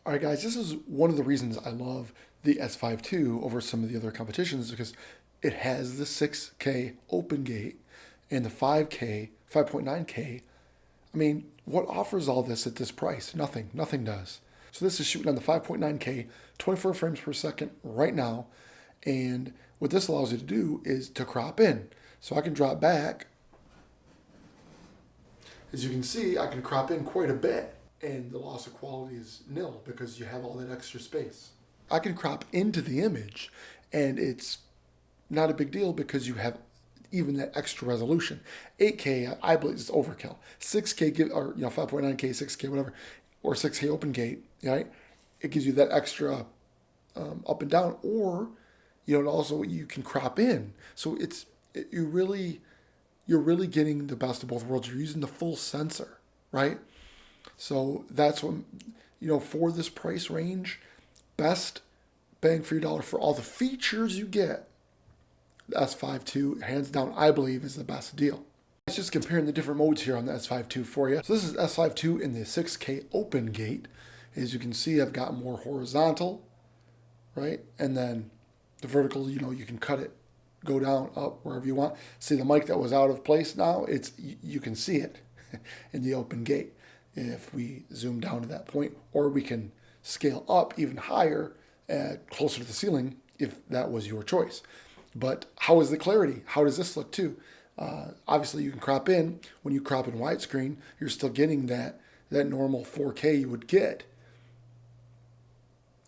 All right, guys, this is one of the reasons I love the S5 II over some of the other competitions because it has the 6K open gate and the 5K, 5.9K. I mean, what offers all this at this price? Nothing. Nothing does. So this is shooting on the 5.9K, 24 frames per second right now. And what this allows you to do is to crop in. So I can drop back. As you can see, I can crop in quite a bit. And the loss of quality is nil because you have all that extra space. I can crop into the image and it's not a big deal because you have even that extra resolution. 8K, I believe, is overkill. 6K, or 5.9K, 6K, whatever, or 6K open gate, right? It gives you that extra up and down, or also you can crop in. So you're really getting the best of both worlds. You're using the full sensor, right? So that's what, for this price range, best bang for your dollar for all the features you get. The S5 II, hands down, I believe, is the best deal. Let's just comparing the different modes here on the S5 II for you. So this is S5 II in the 6K open gate. As you can see, I've got more horizontal, right? And then the vertical, you can cut it, go down, up, wherever you want. See the mic that was out of place now? You can see it in the open gate if we zoom down to that point, or we can scale up even higher, closer to the ceiling, if that was your choice. But how is the clarity? How does this look too? Obviously, you can crop in. When you crop in widescreen, you're still getting that normal 4K you would get,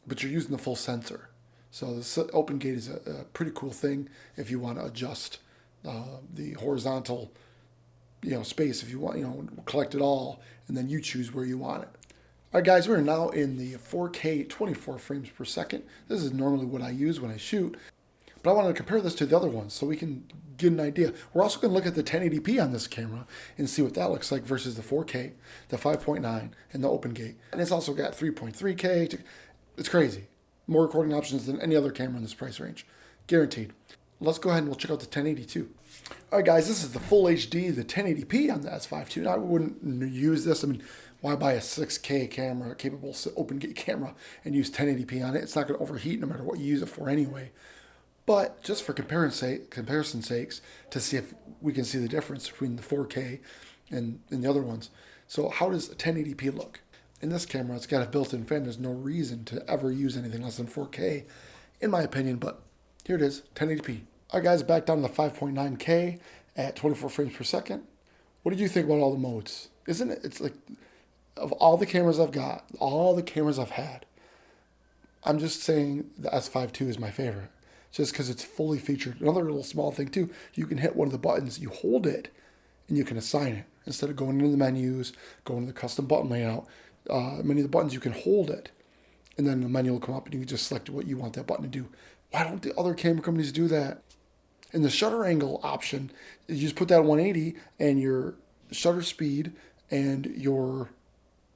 but you're using the full sensor. So the open gate is a pretty cool thing if you want to adjust the horizontal space. If you want, collect it all, and then you choose where you want it. All right, guys, we're now in the 4K 24 frames per second. This is normally what I use when I shoot, but I wanted to compare this to the other ones so we can get an idea. We're also going to look at the 1080p on this camera and see what that looks like versus the 4K, the 5.9, and the open gate. And it's also got 3.3K. It's crazy. More recording options than any other camera in this price range. Guaranteed. Let's go ahead and we'll check out the 1080 too. All right, guys, this is the full HD, the 1080p on the S5 II. Now, I wouldn't use this. I mean, why buy a 6K camera, capable open gate camera, and use 1080p on it? It's not going to overheat no matter what you use it for anyway. But just for comparison sakes, to see if we can see the difference between the 4K and the other ones. So how does 1080p look? In this camera, it's got a built-in fan. There's no reason to ever use anything less than 4K, in my opinion, but here it is, 1080p. All right, guys, back down to the 5.9K at 24 frames per second. What did you think about all the modes? Isn't it? It's like, of all the cameras I've got, all the cameras I've had, I'm just saying the S5 II is my favorite, just because it's fully featured. Another little small thing too, you can hit one of the buttons, you hold it, and you can assign it. Instead of going into the menus, going to the custom button layout, many of the buttons you can hold it, and then the menu will come up and you can just select what you want that button to do. Why don't the other camera companies do that? And the shutter angle option, you just put that at 180 and your shutter speed and your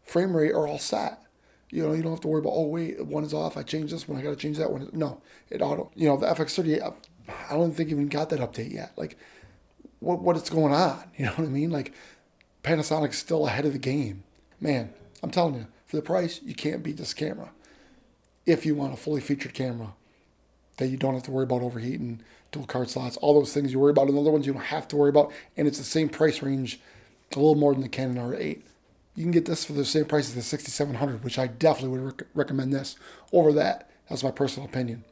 frame rate are all set. You don't have to worry about, oh wait, one is off, I changed this one, I got to change that one. No, it auto. The FX38, I don't think even got that update yet. Like, what is going on? You know what I mean? Like, Panasonic's still ahead of the game. Man, I'm telling you, for the price, you can't beat this camera. If you want a fully featured camera that you don't have to worry about overheating, dual card slots, all those things you worry about, and the other ones you don't have to worry about, and it's the same price range, a little more than the Canon R8. You can get this for the same price as the 6700, which I definitely would recommend this over that. That's my personal opinion.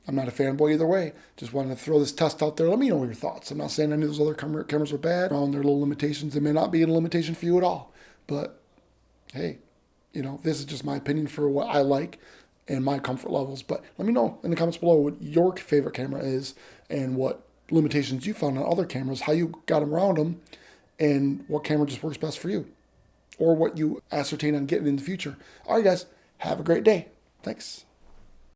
I'm not a fanboy either way. Just wanted to throw this test out there. Let me know your thoughts. I'm not saying any of those other cameras are bad. On their little limitations, they may not be a limitation for you at all. But hey, this is just my opinion for what I like and my comfort levels. But let me know in the comments below what your favorite camera is and what limitations you found on other cameras, how you got around them, and what camera just works best for you, or what you ascertain on getting in the future. All right, guys, have a great day. Thanks.